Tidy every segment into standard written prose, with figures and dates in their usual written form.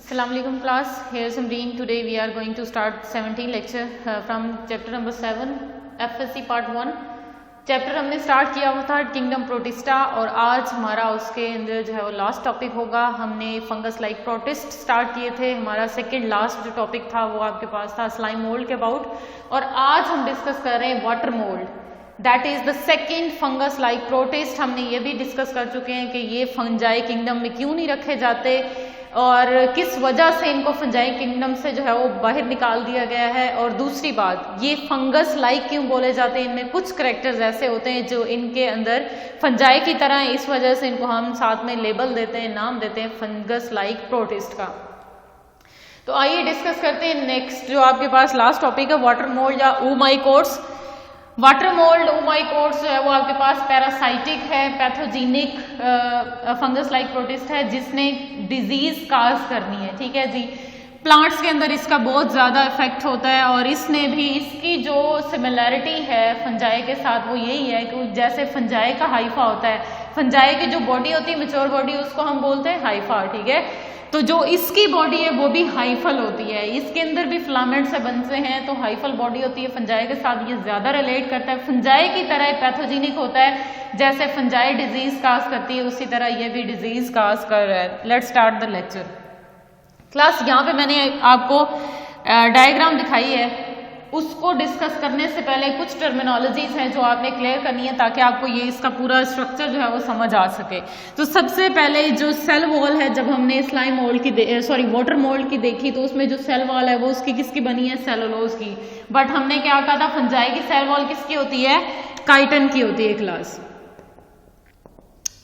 Assalamu alaikum class, here's Samreen. Today we are going to start 17 lecture from chapter number 7 FSC part 1. Chapter हमने start किया हुआ था kingdom protista और आज हमारा उसके अंदर जो है वो लास्ट टॉपिक होगा। हमने फंगस लाइक प्रोटिस्ट स्टार्ट किए थे, हमारा सेकंड लास्ट जो टॉपिक था वो आपके पास था स्लाइम मोल्ड के अबाउट, और आज हम डिस्कस कर रहे हैं water mould, that is the second fungus like protist. हमने ये भी डिस्कस कर चुके हैं कि ये फंजाई किंगडम में क्यों नहीं रखे जाते और किस वजह से इनको फंजाई किंगडम से जो है वो बाहर निकाल दिया गया है। और दूसरी बात, ये फंगस लाइक क्यों बोले जाते हैं, इनमें कुछ करैक्टर्स ऐसे होते हैं जो इनके अंदर फंजाई की तरह है, इस वजह से इनको हम साथ में लेबल देते हैं, नाम देते हैं फंगस लाइक प्रोटिस्ट का। तो आइए डिस्कस करते हैं नेक्स्ट जो आपके पास लास्ट टॉपिक है वाटर मोल्ड या ओमाइकोट्स। वाटर मोल्ड ओमाइकोट्स जो है वो आपके पास पैरासाइटिक है, पैथोजेनिक फंगस लाइक प्रोटिस्ट है जिसने डिजीज काज करनी है। ठीक है जी, प्लांट्स के अंदर इसका बहुत ज़्यादा इफेक्ट होता है और इसने भी इसकी जो सिमिलैरिटी है फंजाई के साथ वो यही है कि जैसे फंजाई का हाइफा होता है, फंजाई की जो बॉडी होती है मेच्योर बॉडी उसको हम बोलते हैं हाइफा। ठीक है, तो जो इसकी बॉडी है वो भी हाइफल होती है, इसके अंदर भी फिलामेंट से बनते हैं तो हाइफल बॉडी होती है। फंजाई के साथ ये ज्यादा रिलेट करता है, फंजाई की तरह पैथोजेनिक होता है, जैसे फंजाई डिजीज काज करती है उसी तरह ये भी डिजीज काज कर रहा है। Let's start the lecture class. यहाँ पे मैंने आपको डायग्राम दिखाई है, उसको डिस्कस करने से पहले कुछ टर्मिनोलॉजीज हैं जो आपने क्लियर करनी है ताकि आपको ये इसका पूरा स्ट्रक्चर जो है वो समझ आ सके। तो सबसे पहले जो सेल वॉल है, जब हमने स्लाइम मोल्ड की वाटर मोल्ड की देखी तो उसमें जो सेल वॉल है वो उसकी किसकी बनी है, सेलुलोज की। बट हमने क्या कहा था, फंजाई की सेल वॉल किसकी होती है, काइटन की होती है क्लास।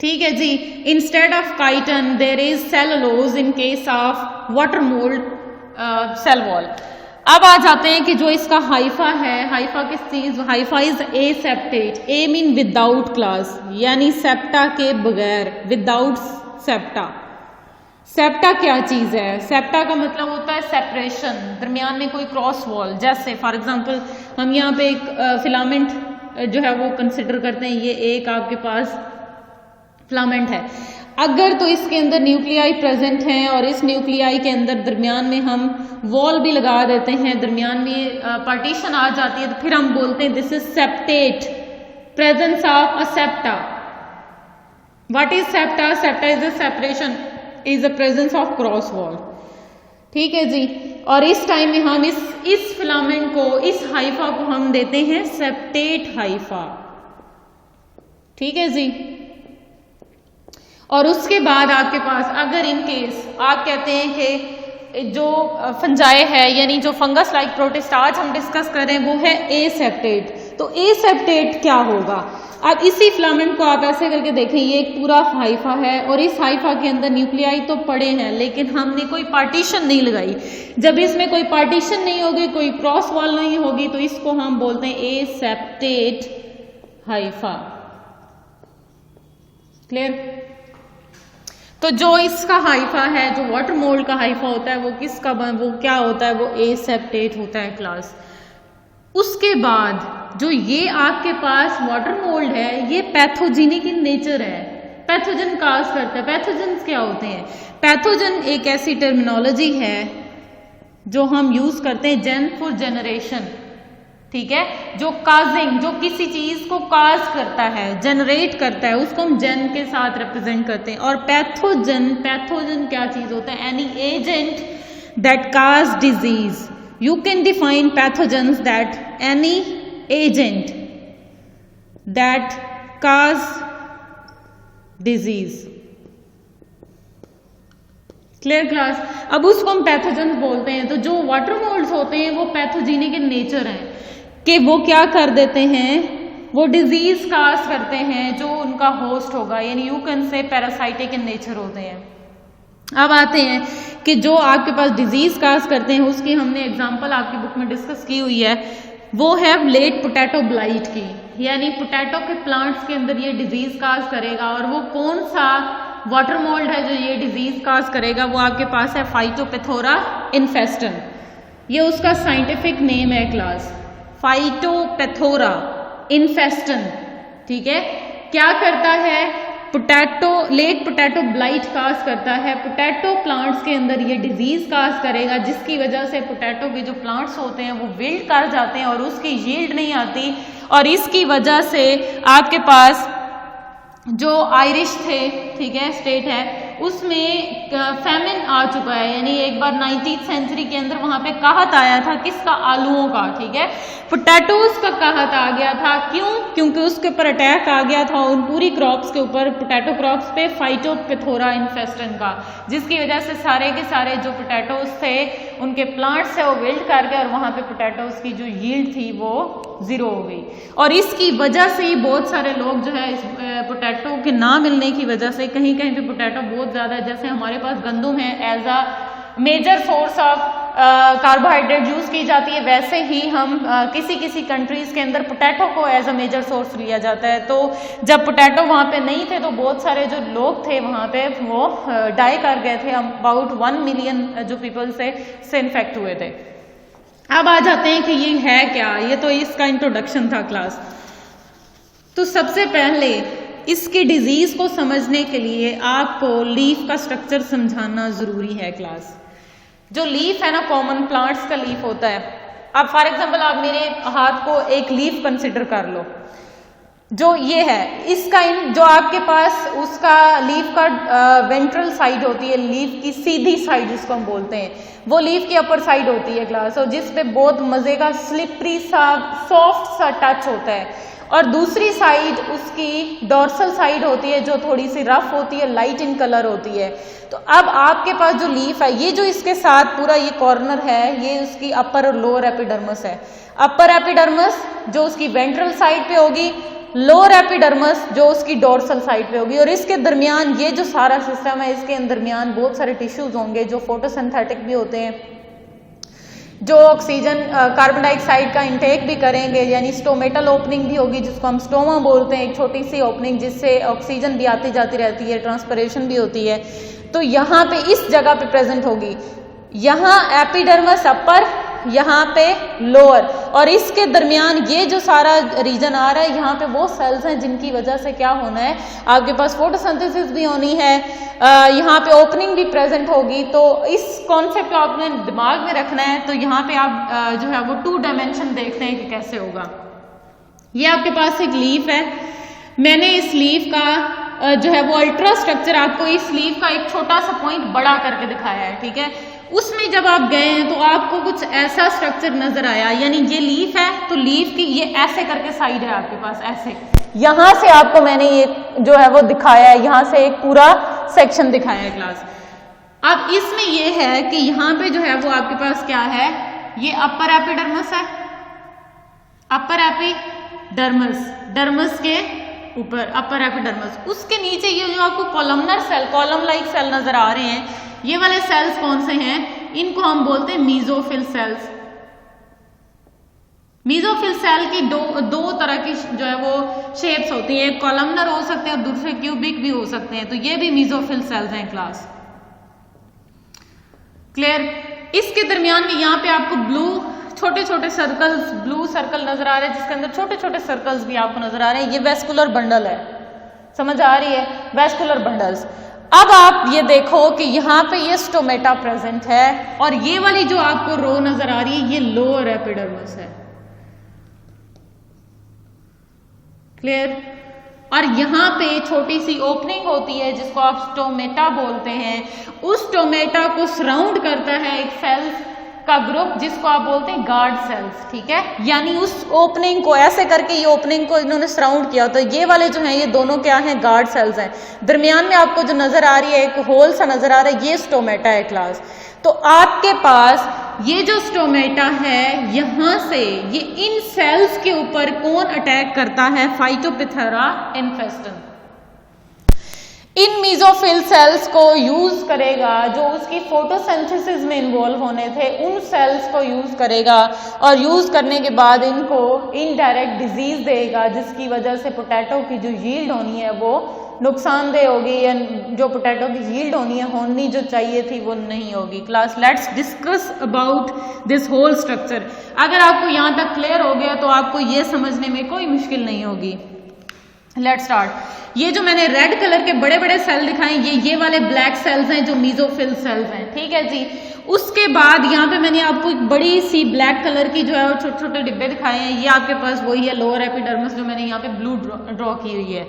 ठीक है जी, instead of chitin there is cellulose in case of water mould cell wall. अब आ जाते हैं कि जो इसका हाइफा है, हाइफा किस चीज, Haifa is aseptate, A mean without class, यानी सेप्टा के बगैर, विदाउट सेप्टा। सेप्टा क्या चीज है, सेप्टा का मतलब होता है सेपरेशन, दरमियान में कोई क्रॉस वॉल। जैसे फॉर एग्जांपल हम यहाँ पे एक फिलामेंट जो है वो कंसिडर करते हैं, ये एक आपके पास फिलामेंट है, अगर तो इसके अंदर न्यूक्लियाई प्रेजेंट हैं और इस न्यूक्लियाई के अंदर दरमियान में हम वॉल भी लगा देते हैं, दरमियान में पार्टीशन आ जाती है, तो फिर हम बोलते हैं this is septate, presence of a septa. What is septa, septa is a separation, is a presence of cross wall. ठीक है जी, और इस टाइम में हम इस फिलामेंट को, इस हाइफा को हम देते हैं सेप्टेट हाइफा। ठीक है जी, और उसके बाद आपके पास अगर इन केस आप कहते हैं कि जो फंजाई है यानी जो फंगस लाइक प्रोटिस्ट आज हम डिस्कस कर रहे हैं वो है एसेप्टेट, तो एसेप्टेट क्या होगा। अब इसी फिलामेंट को आप ऐसे करके देखें, ये एक पूरा हाइफा है और इस हाइफा के अंदर न्यूक्लियाई तो पड़े हैं लेकिन हमने कोई पार्टीशन नहीं लगाई। जब इसमें कोई पार्टीशन नहीं होगी, कोई क्रॉस वॉल नहीं होगी, तो इसको हम बोलते हैं एसेप्टेट हाइफा। क्लियर। तो जो इसका हाइफा है, जो वाटर मोल्ड का हाइफा होता है वो किसका, वो क्या होता है, वो एसेप्टेट होता है क्लास। उसके बाद जो ये आपके पास वाटर मोल्ड है ये पैथोजेनिक इन नेचर है, पैथोजन काज करता है। पैथोजन क्या होते हैं, पैथोजन एक ऐसी टर्मिनोलॉजी है जो हम यूज करते हैं जेन फॉर जनरेशन। ठीक है, जो काजिंग, जो किसी चीज को काज करता है, जनरेट करता है, उसको हम जेन के साथ रिप्रेजेंट करते हैं। और पैथोजन, पैथोजन क्या चीज होता है, any agent that cause disease. You can define pathogens that any agent that cause disease. Clear class. अब उसको हम पैथोजन बोलते हैं। तो जो वाटर मोल्ड्स होते हैं वो पैथोजेनिक इन नेचर हैं कि वो क्या कर देते हैं, वो डिजीज काज करते हैं जो उनका होस्ट होगा, यानी you can say parasitic in nature होते हैं। अब आते हैं कि जो आपके पास डिजीज काज करते हैं उसकी हमने एग्जांपल आपकी बुक में डिस्कस की हुई है, वो है लेट पोटैटो ब्लाइट की, यानी पोटैटो के प्लांट्स के अंदर ये डिजीज काज करेगा। और वो कौन सा वाटर मोल्ड है जो ये डिजीज काज करेगा, वो आपके पास है फाइटोपेथोरा इन्फेस्टन, ये उसका साइंटिफिक नेम है क्लास, फाइटोपेथोरा इन्फेस्टन। ठीक है, क्या करता है, पोटैटो लेट पोटैटो ब्लाइट काज करता है, पोटैटो प्लांट्स के अंदर ये डिजीज काज करेगा, जिसकी वजह से पोटैटो के जो प्लांट्स होते हैं वो विल्ट कर जाते हैं और उसकी यील्ड नहीं आती, और इसकी वजह से आपके पास जो आयरिश थे, ठीक है, स्टेट है, उसमें फैमिन आ चुका है। यानी एक बार 19th सेंचुरी के अंदर वहां पे कहत आया था, किसका, आलूओं का, ठीक है, पोटैटोज का कहत आ गया था। क्यों? क्योंकि उसके ऊपर अटैक आ गया था उन पूरी क्रॉप्स के ऊपर, पोटैटो क्रॉप्स पे, फाइटोपिथोरा इन्फेस्टन का, जिसकी वजह से सारे के सारे जो पोटैटोज थे उनके प्लांट्स है वो विल्ट कर गए और वहां पे पोटैटोज की जो यील्ड थी वो जीरो हो गई। और इसकी वजह से ही बहुत सारे लोग जो है इस पोटैटो के ना मिलने की वजह से कहीं कहीं पे पोटैटो बहुत ज़्यादा, जैसे हमारे पास गंदम है as a major source of carbohydrate use की जाती है, वैसे ही हम किसी किसी कंट्रीज के अंदर पोटैटो को एज अ मेजर सोर्स लिया जाता है। तो जब पोटैटो वहाँ पे नहीं थे तो बहुत सारे जो लोग थे वहाँ पे वो डाई कर गए थे, अबाउट 1 मिलियन जो पीपल से इन्फेक्ट हुए थे। अब आ जाते हैं कि ये है क्या, ये तो इसका इंट्रोडक्शन था क्लास। तो सबसे पहले इसकी डिजीज को समझने के लिए आपको लीफ का स्ट्रक्चर समझाना जरूरी है क्लास। जो लीफ है ना, कॉमन प्लांट्स का लीफ होता है। अब फॉर एग्जांपल आप मेरे हाथ को एक लीफ कंसिडर कर लो, जो ये है, इसका जो आपके पास उसका लीफ का वेंट्रल साइड होती है, लीफ की सीधी साइड जिसको हम बोलते हैं, वो लीफ की अपर साइड होती है क्लास, और जिस पे बहुत मजे का स्लिपरी सा सॉफ्ट सा टच होता है। और दूसरी साइड उसकी डॉर्सल साइड होती है जो थोड़ी सी रफ होती है, लाइट इन कलर होती है। तो अब आपके पास जो लीफ है, ये जो इसके साथ पूरा ये कॉर्नर है, ये उसकी अपर और लोअर एपिडर्मस है। अपर एपिडर्मस जो उसकी वेंट्रल साइड पे होगी, लोअर एपिडर्मस जो उसकी डॉर्सल साइड पे होगी, और इसके दरमियान ये जो सारा सिस्टम है, इसके दरमियान बहुत सारे टिश्यूज होंगे जो फोटोसिंथेटिक भी होते हैं, जो ऑक्सीजन कार्बन डाइऑक्साइड का इंटेक भी करेंगे, यानी स्टोमेटल ओपनिंग भी होगी जिसको हम स्टोमा बोलते हैं, एक छोटी सी ओपनिंग जिससे ऑक्सीजन भी आती जाती रहती है, ट्रांसपिरेशन भी होती है। तो यहाँ पे इस जगह पे प्रेजेंट होगी, यहाँ एपिडर्मस अपर, यहाँ पे लोअर, और इसके दरमियान ये जो सारा रीजन आ रहा है, यहाँ पे वो सेल्स हैं जिनकी वजह से क्या होना है, आपके पास फोटोसिंथेसिस भी होनी है, यहाँ पे ओपनिंग भी प्रेजेंट होगी। तो इस कॉन्सेप्ट को आपने दिमाग में रखना है। तो यहाँ पे आप जो है वो 2 डायमेंशन देखते हैं कि कैसे होगा। ये आपके पास एक लीफ है, मैंने इस लीफ का जो है वो अल्ट्रा स्ट्रक्चर आपको इस लीफ का एक छोटा सा पॉइंट बड़ा करके दिखाया है, ठीक है। उसमें जब आप गए हैं तो आपको कुछ ऐसा स्ट्रक्चर नजर आया, यानी ये लीफ है, तो लीफ की ये ऐसे करके साइड है आपके पास, ऐसे यहां से आपको मैंने ये जो है वो दिखाया है, यहां से एक पूरा सेक्शन दिखाया है क्लास। अब इसमें ये है कि यहाँ पे जो है वो आपके पास क्या है, ये अपर एपिडर्मस है, अपर एपिडर्मस, डर्मस के ऊपर अपर एपिडर्मस, उसके नीचे ये जो आपको columnar cell, column like cell नजर आ रहे हैं, ये वाले सेल्स कौन से हैं, इनको हम बोलते हैं मीजोफिल सेल्स। मीजोफिल सेल की दो तरह की जो है वो शेप्स होती है, एक कॉलमनर हो सकते हैं और दूसरे क्यूबिक भी हो सकते हैं। तो ये भी मीजोफिल सेल्स हैं क्लास, क्लियर। इसके दरमियान में यहाँ पे आपको ब्लू छोटे छोटे सर्कल्स, ब्लू सर्कल नजर आ रहे हैं, जिसके अंदर छोटे छोटे सर्कल्स भी आपको नजर आ रहे हैं। ये वेस्कुलर बंडल है, समझ आ रही है, वेस्कुलर बंडल्स। अब आप ये देखो कि यहाँ पे ये स्टोमेटा प्रेजेंट है, और ये वाली जो आपको रो नजर आ रही है ये लोअर एपिडर्मस है, क्लियर। और यहाँ पे छोटी सी ओपनिंग होती है जिसको आप स्टोमेटा बोलते हैं। उस स्टोमेटा को सराउंड करता है एक सेल्स का ग्रुप जिसको आप बोलते हैं गार्ड सेल्स, ठीक है। यानी उस ओपनिंग को ऐसे करके ये ओपनिंग को इन्होंने सराउंड किया, तो ये वाले जो हैं ये दोनों क्या हैं, गार्ड सेल्स हैं। दरमियान में आपको जो नजर आ रही है एक होल सा नजर आ रहा है, ये स्टोमेटा है क्लास। तो आपके पास ये जो स्टोमेटा है, यहां से ये इन सेल्स के ऊपर कौन अटैक करता है, फाइटोपिथोरा इन्फेस्टन। इन मीजोफिल सेल्स को यूज करेगा, जो उसकी फोटोसिंथेसिस में इन्वॉल्व होने थे उन सेल्स को यूज करेगा, और यूज करने के बाद इनको इनडायरेक्ट डिजीज देगा, जिसकी वजह से पोटैटो की जो यील्ड होनी है वो नुकसानदेह होगी, या जो पोटैटो की यील्ड होनी जो चाहिए थी वो नहीं होगी। Class, let's discuss about this whole structure. अगर आपको यहाँ तक क्लियर हो गया तो आपको ये समझने में कोई मुश्किल नहीं होगी। Let start. ये जो मैंने रेड कलर के बड़े बड़े सेल दिखाए ये वाले ब्लैक सेल्स हैं जो मीजोफिल सेल्स हैं, ठीक है जी। उसके बाद यहाँ पे मैंने आपको एक बड़ी सी ब्लैक कलर की जो है वो छोटे छोटे डिब्बे दिखाए हैं, ये आपके पास वही है लोअर एपिडर्मिस जो मैंने यहाँ पे ब्लू ड्रॉ की हुई है।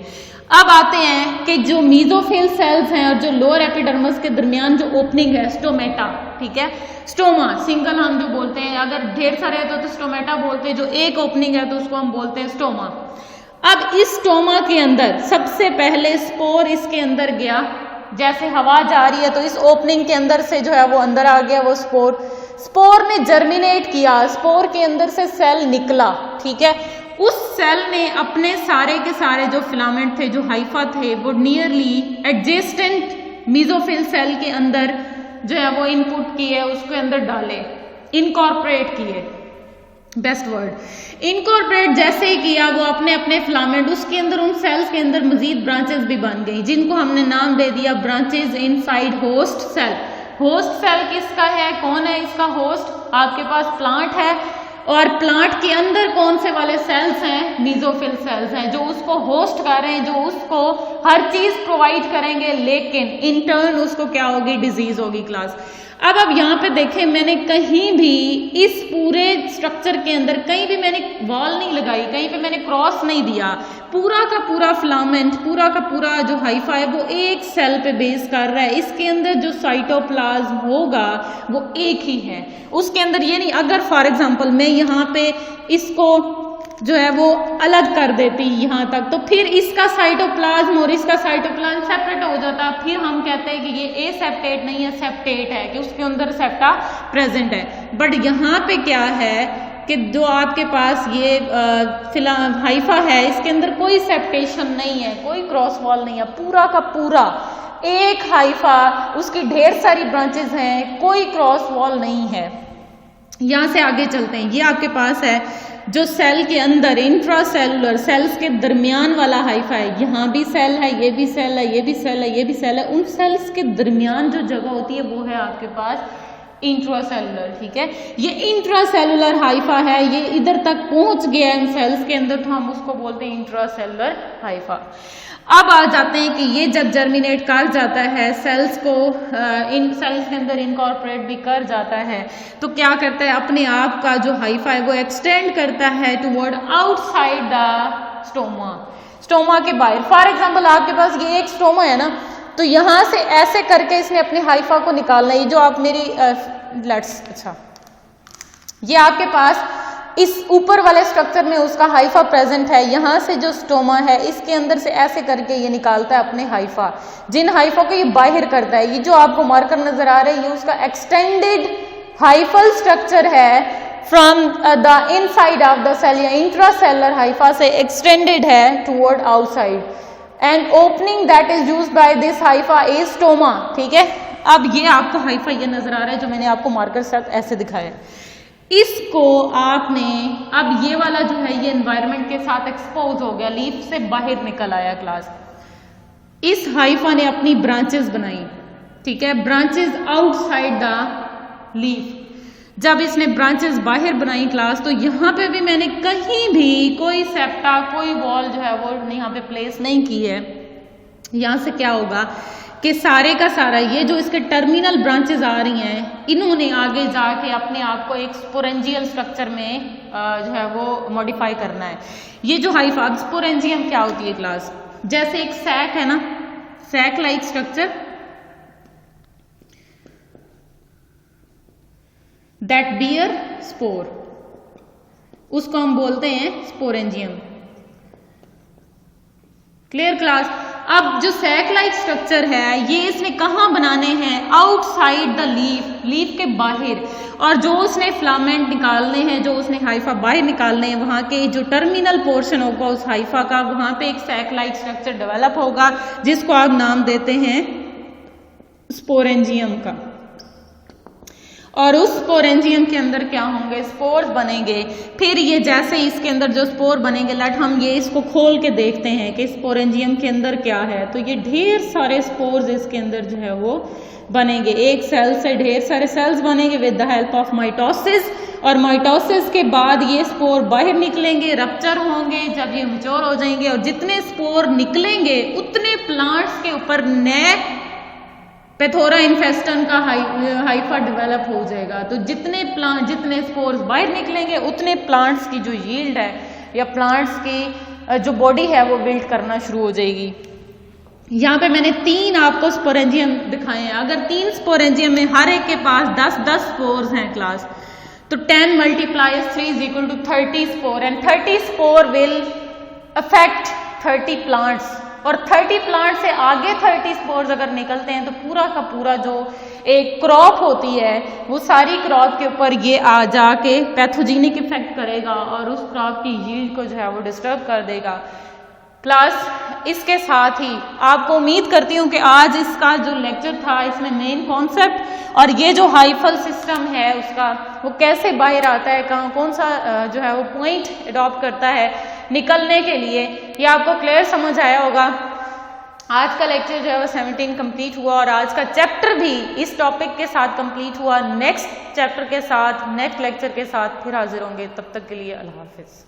अब आते हैं कि जो मीजोफिल सेल्स हैं और जो लोअर एपिडर्मिस के दरमियान जो ओपनिंग है स्टोमेटा, ठीक है, स्टोमा सिंगल हम जो बोलते हैं, अगर ढेर सारे हैं तो स्टोमेटा बोलते हैं, जो एक ओपनिंग है तो उसको हम बोलते हैं स्टोमा। अब इस स्टोमा के अंदर सबसे पहले स्पोर इसके अंदर गया, जैसे हवा जा रही है तो इस ओपनिंग के अंदर से जो है वो अंदर आ गया वो स्पोर ने जर्मिनेट किया, स्पोर के अंदर से सेल निकला, ठीक है। उस सेल ने अपने सारे के सारे जो फिलामेंट थे, जो हाइफा थे, वो नियरली एडजेस्टेंट मीजोफिल सेल के अंदर जो है वो इनपुट किए, उसके अंदर डाले, इनकॉर्पोरेट किए, बेस्ट वर्ड, इनकॉर्पोरेट जैसे ही किया वो अपने अपने फिलामेंट उसके अंदर, उन सेल्स के अंदर मजीद ब्रांचेस भी बन गई, जिनको हमने नाम दे दिया branches inside host cell. Host cell किसका है, कौन है इसका होस्ट? आपके पास प्लांट है, और प्लांट के अंदर कौन से वाले सेल्स हैं? मीजोफिल सेल्स हैं, जो उसको होस्ट कर रहे हैं, जो उसको हर चीज प्रोवाइड करेंगे, लेकिन इन टर्न उसको क्या होगी? डिजीज होगी क्लास। अब यहाँ पे देखें, मैंने कहीं भी इस पूरे स्ट्रक्चर के अंदर कहीं भी मैंने वॉल नहीं लगाई, कहीं पे मैंने क्रॉस नहीं दिया, पूरा का पूरा फिलामेंट, पूरा का पूरा जो हाइफा है वो एक सेल पे बेस कर रहा है। इसके अंदर जो साइटोप्लाज्म होगा वो एक ही है, उसके अंदर ये नहीं, अगर फॉर एग्जांपल मैं यहाँ पे इसको जो है वो अलग कर देती यहाँ तक, तो फिर इसका साइटोप्लाज्म और इसका साइटोप्लाज्म सेपरेट हो जाता, फिर हम कहते हैं कि ये ए सेप्टेट नहीं है, सेप्टेट है, कि उसके अंदर सेप्टा प्रेजेंट है। बट यहाँ पे क्या है कि जो आपके पास ये हाइफा है, इसके अंदर कोई सेप्टेशन नहीं है, कोई क्रॉस वॉल नहीं है, पूरा का पूरा एक हाइफा, उसकी ढेर सारी ब्रांचेस हैं, कोई क्रॉस वॉल नहीं है। यहां से आगे चलते हैं, ये आपके पास है जो सेल के अंदर इंट्रासेलुलर सेल्स के दरमियान वाला हाइफा है, यहाँ भी सेल है, ये भी सेल है, ये भी सेल है, ये भी सेल है, उन सेल्स के दरमियान जो जगह होती है वो है आपके पास इंट्रासेलुलर, ठीक है। ये इंट्रासेलुलर हाइफा है, ये इधर तक पहुंच गया इन सेल्स के अंदर, तो हम उसको बोलते हैं इंट्रासेलुलर हाइफा। अब आ जाते हैं कि ये जब जर्मिनेट कर जाता है, सेल्स को इन सेल्स के अंदर इनकॉर्पोरेट भी कर जाता है, तो क्या करता है, अपने आप का जो हाइफा है वो एक्सटेंड करता है toward outside the stoma, stoma के बाहर। फॉर एग्जांपल आपके पास ये एक स्टोमा है ना, तो यहां से ऐसे करके इसने अपने हाइफा को निकालना है। ये जो आप मेरी अच्छा, ये आपके पास इस ऊपर वाले स्ट्रक्चर में उसका हाइफा प्रेजेंट है, यहाँ से जो स्टोमा है इसके अंदर से ऐसे करके ये निकालता है अपने हाइफा, जिन हाइफा को ये बाहर करता है। ये जो आपको मार्कर नजर आ रहा है, ये उसका एक्सटेंडेड हाइफल स्ट्रक्चर है from the inside of the cell, या इंट्रासेलुलर हाइफा से एक्सटेंडेड है toward outside, and opening that is used by this hypha is stoma, ठीक है। अब ये आपको हाइफा ये नजर आ रहा है जो मैंने आपको मार्कर साथ ऐसे दिखाया, इसको आपने, अब ये वाला जो है ये एनवायरनमेंट के साथ एक्सपोज हो गया, लीफ से बाहर निकल आया क्लास। इस हाइफा ने अपनी ब्रांचेस बनाई, ठीक है, ब्रांचेस आउटसाइड द लीफ। जब इसने ब्रांचेस बाहर बनाई क्लास, तो यहाँ पे भी मैंने कहीं भी कोई सेप्टा, कोई वॉल जो है वो यहाँ पे प्लेस नहीं की है। यहाँ से क्या होगा कि सारे का सारा ये जो इसके टर्मिनल ब्रांचेस आ रही हैं, इन्होंने आगे जाके अपने आप को एक स्पोरेंजियल स्ट्रक्चर में जो है वो मॉडिफाई करना है। ये जो हाइफा, स्पोरेंजियम क्या होती है क्लास, जैसे एक सैक है ना, sac like structure, that bear spore, उसको हम बोलते हैं स्पोरेंजियम। Clear class. अब जो सैक लाइक स्ट्रक्चर है ये इसने कहाँ बनाने हैं, आउटसाइड द लीफ, लीफ के बाहर, और जो उसने फिलामेंट निकालने हैं, जो उसने हाइफा बाहर निकालने हैं, वहां के जो टर्मिनल पोर्शन होगा उस हाइफा का, वहां पे एक सैक लाइक स्ट्रक्चर डेवलप होगा जिसको आप नाम देते हैं स्पोरेंजियम का। और उस स्पोरेंजियम के अंदर क्या होंगे, स्पोर्स बनेंगे। फिर ये जैसे इसके अंदर जो स्पोर बनेंगे, लेट हम ये इसको खोल के देखते हैं कि स्पोरेंजियम के अंदर क्या है। तो ये ढेर सारे स्पोर्स इसके अंदर जो है वो बनेंगे, एक सेल से ढेर सारे सेल्स बनेंगे with the help of mitosis. और माइटोसिस के बाद ये स्पोर बाहर निकलेंगे, रप्चर होंगे, जब ये मैच्योर हो जाएंगे और जितने स्पोर निकलेंगे उतने प्लांट्स के ऊपर नए पैथोरा इन्फेस्टन का हाइफा डेवलप हो जाएगा। तो जितने स्पोर्स बाहर निकलेंगे उतने प्लांट्स की जो यील्ड है या प्लांट्स की जो बॉडी है वो बिल्ड करना शुरू हो जाएगी। यहाँ पे मैंने 3 आपको स्पोरेंजियम दिखाए हैं। अगर 3 स्पोरेंजियम में हर एक के पास 10-10 स्पोर्स हैं क्लास, तो 10 × 3 = 30 spore and 30 spore will affect 30 plants. और 30 प्लांट से आगे 30 स्पोर्स अगर निकलते हैं तो पूरा का पूरा जो एक क्रॉप होती है वो सारी क्रॉप के ऊपर ये आ जाके पैथोजेनिक इफेक्ट करेगा और उस क्रॉप की यील्ड को जो है वो डिस्टर्ब कर देगा। क्लास इसके साथ ही आपको उम्मीद करती हूँ कि आज इसका जो लेक्चर था इसमें मेन कॉन्सेप्ट और ये जो हाइफल सिस्टम है उसका वो कैसे बाहर आता है, कहाँ कौन सा जो है वो पॉइंट अडॉप्ट करता है निकलने के लिए, ये आपको क्लियर समझ आया होगा। आज का लेक्चर जो है वो 17 कंप्लीट हुआ और आज का चैप्टर भी इस टॉपिक के साथ कंप्लीट हुआ। नेक्स्ट चैप्टर के साथ, नेक्स्ट लेक्चर के साथ फिर हाजिर होंगे। तब तक के लिए अल्लाह हाफिज।